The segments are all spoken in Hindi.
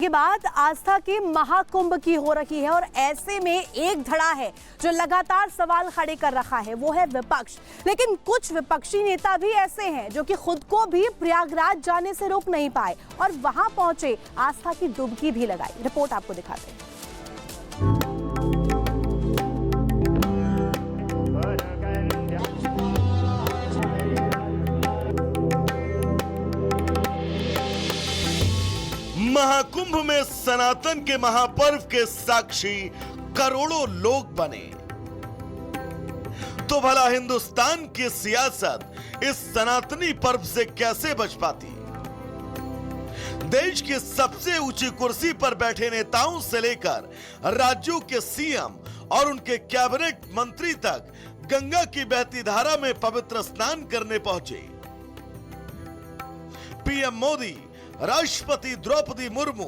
के बाद आस्था के महाकुंभ की हो रही है और ऐसे में एक धड़ा है जो लगातार सवाल खड़े कर रखा है, वो है विपक्ष। लेकिन कुछ विपक्षी नेता भी ऐसे हैं जो कि खुद को भी प्रयागराज जाने से रोक नहीं पाए और वहां पहुंचे आस्था की डुबकी भी लगाई। रिपोर्ट आपको दिखाते हैं। महाकुंभ में सनातन के महापर्व के साक्षी करोड़ों लोग बने, तो भला हिंदुस्तान की सियासत इस सनातनी पर्व से कैसे बच पाती? देश की सबसे ऊंची कुर्सी पर बैठे नेताओं से लेकर राज्यों के सीएम और उनके कैबिनेट मंत्री तक गंगा की बहती धारा में पवित्र स्नान करने पहुंचे। पीएम मोदी, राष्ट्रपति द्रौपदी मुर्मू,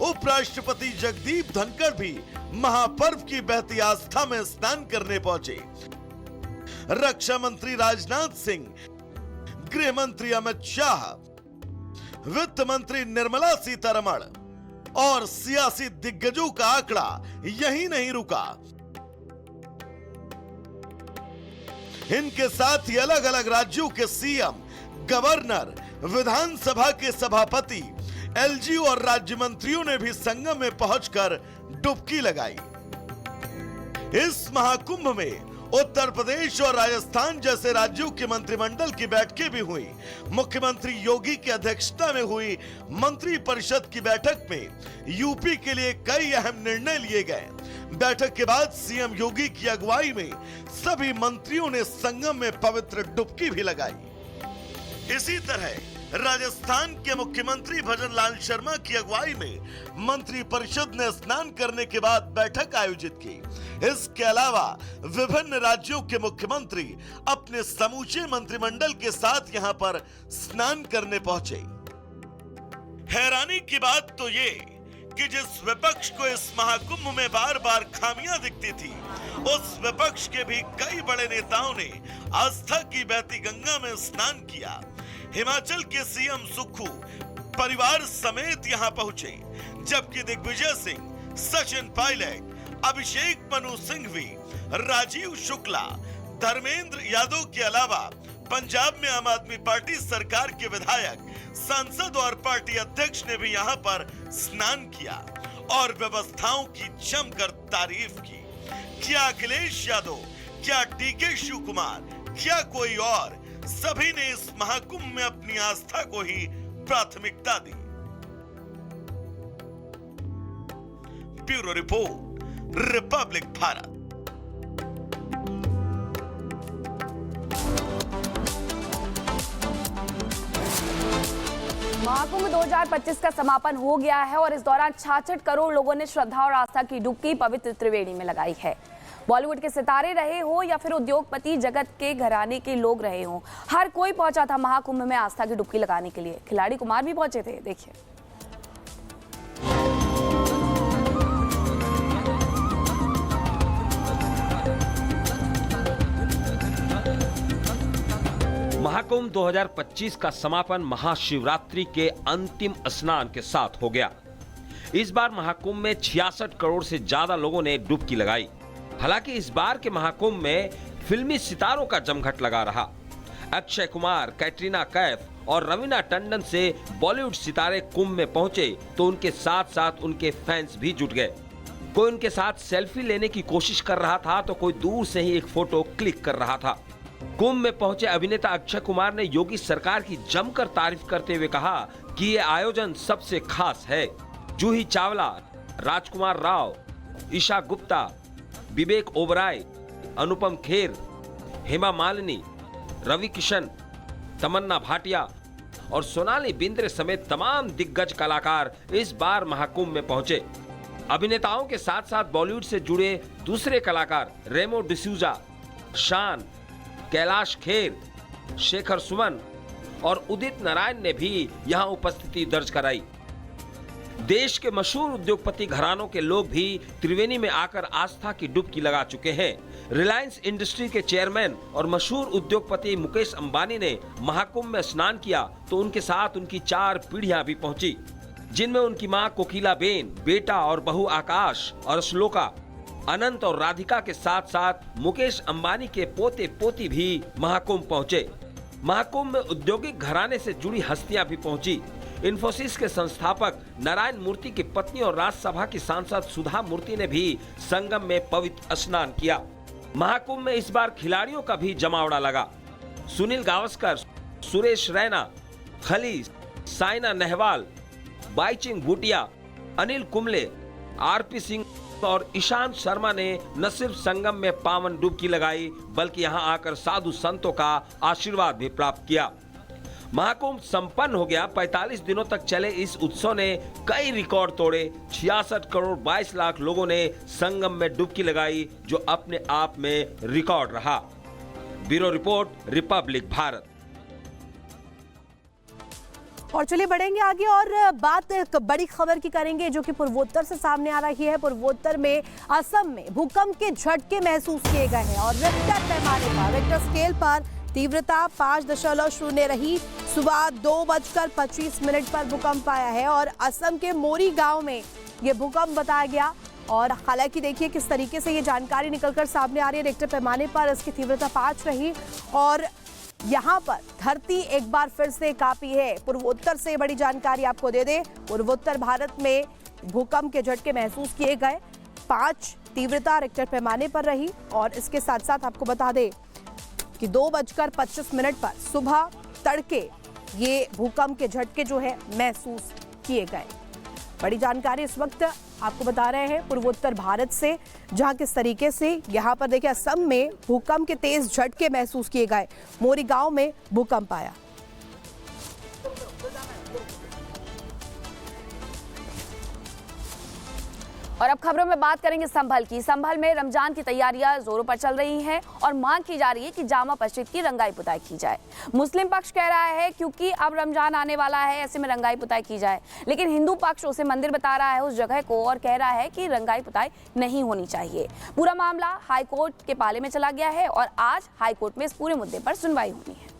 उपराष्ट्रपति जगदीप धनखड़ भी महापर्व की बहती आस्था में स्नान करने पहुंचे। रक्षा मंत्री राजनाथ सिंह, गृह मंत्री अमित शाह, वित्त मंत्री निर्मला सीतारमण और सियासी दिग्गजों का आंकड़ा यही नहीं रुका। इनके साथ ही अलग अलग राज्यों के सीएम, गवर्नर, विधानसभा के सभापति, एलजी और राज्य मंत्रियों ने भी संगम में पहुंचकर डुबकी लगाई। इस महाकुंभ में उत्तर प्रदेश और राजस्थान जैसे राज्यों के मंत्रिमंडल की बैठकें भी हुई। मुख्यमंत्री योगी की अध्यक्षता में हुई मंत्री परिषद की बैठक में यूपी के लिए कई अहम निर्णय लिए गए। बैठक के बाद सीएम योगी की अगुवाई में सभी मंत्रियों ने संगम में पवित्र डुबकी भी लगाई। इसी तरह राजस्थान के मुख्यमंत्री भजन लाल शर्मा की अगुवाई में मंत्री परिषद ने स्नान करने के बाद बैठक आयोजित की। इसके अलावा विभिन्न राज्यों के मुख्यमंत्री अपने समूचे मंत्रिमंडल के साथ यहां पर स्नान करने पहुंचे। हैरानी की बात तो ये कि जिस विपक्ष को इस महाकुंभ में बार बार खामियां दिखती थी, उस विपक्ष के भी कई बड़े नेताओं ने आस्था की बहती गंगा में स्नान किया। हिमाचल के सीएम सुक्खू परिवार समेत यहां पहुंचे, जबकि दिग्विजय सिंह, सचिन पायलट, अभिषेक मनु सिंघवी, राजीव शुक्ला, धर्मेंद्र यादव के अलावा पंजाब में आम आदमी पार्टी सरकार के विधायक, सांसद और पार्टी अध्यक्ष ने भी यहां पर स्नान किया और व्यवस्थाओं की जमकर तारीफ की। क्या अखिलेश यादव, क्या डीके शिव कुमार, क्या कोई और, सभी ने इस महाकुंभ में अपनी आस्था को ही प्राथमिकता दी। Bureau report, Republic Bharat. Mahakumbh 2025 का समापन हो गया है और इस दौरान 66 करोड़ लोगों ने श्रद्धा और आस्था की डुबकी पवित्र त्रिवेणी में लगाई है। बॉलीवुड के सितारे रहे हो या फिर उद्योगपति जगत के घराने के लोग रहे हो, हर कोई पहुंचा था महाकुंभ में आस्था की डुबकी लगाने के लिए। खिलाड़ी कुमार भी पहुंचे थे, देखिए। महाकुंभ 2025 का समापन महाशिवरात्रि के अंतिम स्नान के साथ हो गया। इस बार महाकुंभ में 66 करोड़ से ज्यादा लोगों ने डुबकी लगाई। हालांकि इस बार के महाकुंभ में फिल्मी सितारों का जमघट लगा रहा। अक्षय कुमार, कैटरीना कैफ और रवीना टंडन से बॉलीवुड सितारे कुंभ में पहुंचे तो उनके साथ साथ उनके फैंस भी जुट गए। कोई उनके साथ सेल्फी लेने की कोशिश कर रहा था तो कोई दूर से ही एक फोटो क्लिक कर रहा था। कुंभ में पहुंचे अभिनेता अक्षय कुमार ने योगी सरकार की जमकर तारीफ करते हुए कहा कि ये आयोजन सबसे खास है। जूही चावला, राजकुमार राव, ईशा गुप्ता, विवेक ओबराय, अनुपम खेर, हेमा मालिनी, रवि किशन, तमन्ना भाटिया और सोनाली बिंद्रे समेत तमाम दिग्गज कलाकार इस बार महाकुंभ में पहुंचे। अभिनेताओं के साथ साथ बॉलीवुड से जुड़े दूसरे कलाकार रेमो डिसूजा, शान, कैलाश खेर, शेखर सुमन और उदित नारायण ने भी यहां उपस्थिति दर्ज कराई। देश के मशहूर उद्योगपति घरानों के लोग भी त्रिवेणी में आकर आस्था की डुबकी लगा चुके हैं। रिलायंस इंडस्ट्री के चेयरमैन और मशहूर उद्योगपति मुकेश अंबानी ने महाकुंभ में स्नान किया तो उनके साथ उनकी 4 पीढ़ियां भी पहुंची। जिनमें उनकी मां कोकिलाबेन, बेटा और बहू आकाश और श्लोका, अनंत और राधिका के साथ साथ मुकेश अंबानी के पोते पोती भी महाकुंभ पहुंचे। महाकुंभ में औद्योगिक घराने से जुड़ी हस्तियां भी पहुंची। इन्फोसिस के संस्थापक नारायण मूर्ति की पत्नी और राज्यसभा की सांसद सुधा मूर्ति ने भी संगम में पवित्र स्नान किया। महाकुंभ में इस बार खिलाड़ियों का भी जमावड़ा लगा। सुनील गावस्कर, सुरेश रैना, खली, साइना नेहवाल, बाईचिंग भूटिया, अनिल कुंबले, आरपी सिंह और ईशांत शर्मा ने न सिर्फ संगम में पावन डुबकी लगाई बल्कि यहां आकर साधु संतों का आशीर्वाद भी प्राप्त किया। महाकुंभ संपन्न हो गया। 45 दिनों तक चले इस उत्सव ने कई रिकॉर्ड तोड़े। 66 करोड़ 22 लाख लोगों ने संगम में डुबकी लगाई, जो अपने आप में रिकॉर्ड रहा। Bureau report, Republic Bharat. और चलिए बढ़ेंगे आगे और बात एक बड़ी खबर की करेंगे जो कि पूर्वोत्तर से सामने आ रही है। पूर्वोत्तर में असम में भूकंप के झटके महसूस किए गए हैं और रिक्टर पैमाने पर, रिक्टर स्केल पर तीव्रता 5.0 रही। सुबह 2:25 पर भूकंप आया है और असम के मोरी गांव में ये भूकंप बताया गया। और हालांकि देखिए किस तरीके से ये जानकारी निकलकर सामने आ रही है। रिक्टर पैमाने पर इसकी तीव्रता 5 रही और यहाँ पर धरती एक बार फिर से कांपी है। पूर्वोत्तर से बड़ी जानकारी आपको दे दें, पूर्वोत्तर भारत में भूकंप के झटके महसूस किए गए। 5 तीव्रता रिक्टर पैमाने पर रही और इसके साथ साथ आपको बता दें कि 2:25 पर सुबह तड़के ये भूकंप के झटके जो है महसूस किए गए। बड़ी जानकारी इस वक्त आपको बता रहे हैं पूर्वोत्तर भारत से, जहां किस तरीके से यहां पर देखिए असम में भूकंप के तेज झटके महसूस किए गए। मोरी गांव में भूकंप आया। और अब खबरों में बात करेंगे संभल की। संभल में रमजान की तैयारियां जोरों पर चल रही हैं और मांग की जा रही है कि जामा मस्जिद की रंगाई पुताई की जाए। मुस्लिम पक्ष कह रहा है क्योंकि अब रमजान आने वाला है, ऐसे में रंगाई पुताई की जाए, लेकिन हिंदू पक्ष उसे मंदिर बता रहा है उस जगह को और कह रहा है कि रंगाई पुताई नहीं होनी चाहिए। पूरा मामला हाईकोर्ट के पाले में चला गया है और आज हाईकोर्ट में इस पूरे मुद्दे पर सुनवाई होनी है।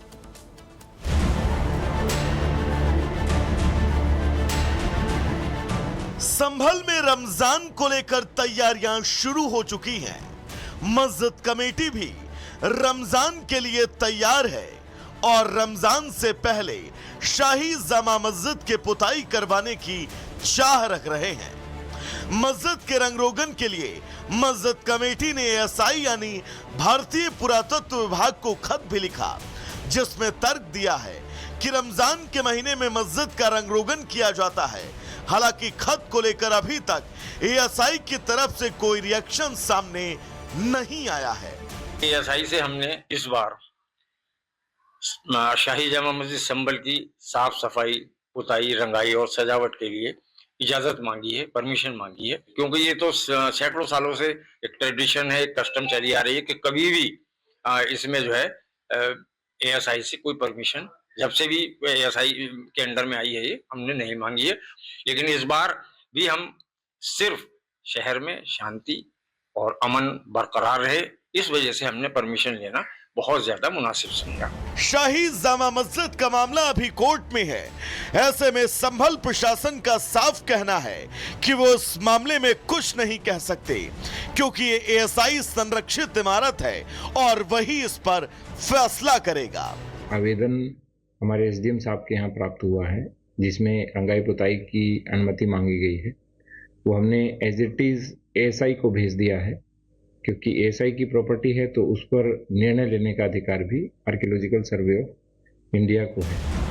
संभल में रमजान को लेकर तैयारियां शुरू हो चुकी हैं। मस्जिद कमेटी भी रमजान के लिए तैयार है और रमजान से पहले शाही जामा मस्जिद के पुताई करवाने की चाह रख रहे हैं। मस्जिद के रंगरोगन के लिए मस्जिद कमेटी ने एएसआई यानी भारतीय पुरातत्व विभाग को खत भी लिखा, जिसमें तर्क दिया है कि रमजान के महीने में मस्जिद का रंगरोगन किया जाता है। हालांकि खत को लेकर अभी तक एएसआई की तरफ से कोई रिएक्शन सामने नहीं आया है। एएसआई से हमने इस बार शाही जामा मस्जिद संभल की साफ सफाई, पुताई, रंगाई और सजावट के लिए इजाजत मांगी है, परमिशन मांगी है, क्योंकि ये तो सैकड़ों सालों से एक ट्रेडिशन है, एक कस्टम चली आ रही है कि कभी भी इसमें जो है एएसआई से कोई परमिशन, जब से भी एएसआई के अंडर में आई है ये, हमने नहीं मांगी है। लेकिन इस बार भी हम सिर्फ शहर में शांति और अमन बरकरार रहे, इस वजह से हमने परमिशन लेना बहुत ज्यादा मुनासिब समझा। शाही जामा मस्जिद का मामला अभी कोर्ट में है। ऐसे में संभल प्रशासन का साफ कहना है कि वो इस मामले में कुछ नहीं कह सकते, क्योंकि ये एएसआई संरक्षित इमारत है और वही इस पर फैसला करेगा। आवेदन हमारे एसडीएम साहब के यहाँ प्राप्त हुआ है, जिसमें रंगाई पुताई की अनुमति मांगी गई है। वो हमने एज इट इज एएसआई को भेज दिया है, क्योंकि एएसआई की प्रॉपर्टी है तो उस पर निर्णय लेने का अधिकार भी आर्कियोलॉजिकल सर्वे ऑफ इंडिया को है।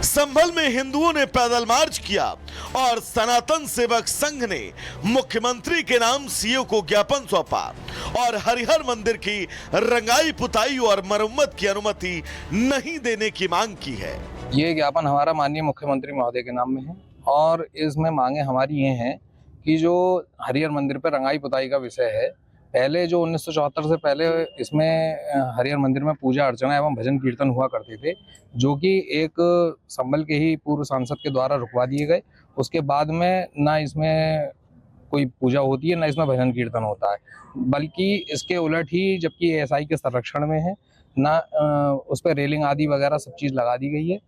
संभल में हिंदुओं ने पैदल मार्च किया और सनातन सेवक संघ ने मुख्यमंत्री के नाम सीओ को ज्ञापन सौंपा और हरिहर मंदिर की रंगाई पुताई और मरम्मत की अनुमति नहीं देने की मांग की है। ये ज्ञापन हमारा माननीय मुख्यमंत्री महोदय के नाम में है और इसमें मांगे हमारी ये हैं कि जो हरिहर मंदिर पर रंगाई पुताई का विषय है, पहले जो 1974 से पहले इसमें हरिहर मंदिर में पूजा अर्चना एवं भजन कीर्तन हुआ करते थे, जो कि एक संभल के ही पूर्व सांसद के द्वारा रुकवा दिए गए। उसके बाद में ना इसमें कोई पूजा होती है, ना इसमें भजन कीर्तन होता है, बल्कि इसके उलट ही, जबकि एएसआई के संरक्षण में है, ना उस पर रेलिंग आदि वगैरह सब चीज़ लगा दी गई है।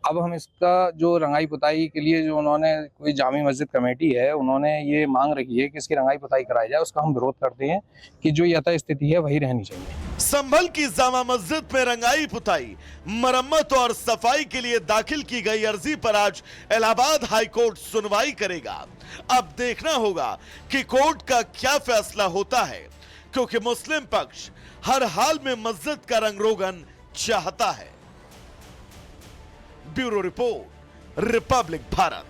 अब हम इसका जो रंगाई पुताई के लिए जो उन्होंने कोई जामी मस्जिद कमेटी है, उन्होंने ये मांग रखी है कि इसकी रंगाई पुताई कराई जाए, उसका हम विरोध करते हैं कि जो यथा स्थिति है वही रहनी चाहिए। संभल की जामा मस्जिद में रंगाई पुताई, मरम्मत और सफाई के लिए दाखिल की गई अर्जी पर आज इलाहाबाद हाई कोर्ट सुनवाई करेगा। अब देखना होगा कि कोर्ट का क्या फैसला होता है, क्योंकि मुस्लिम पक्ष हर हाल में मस्जिद का रंग रोगन चाहता है। Bureau report, Republic Bharat.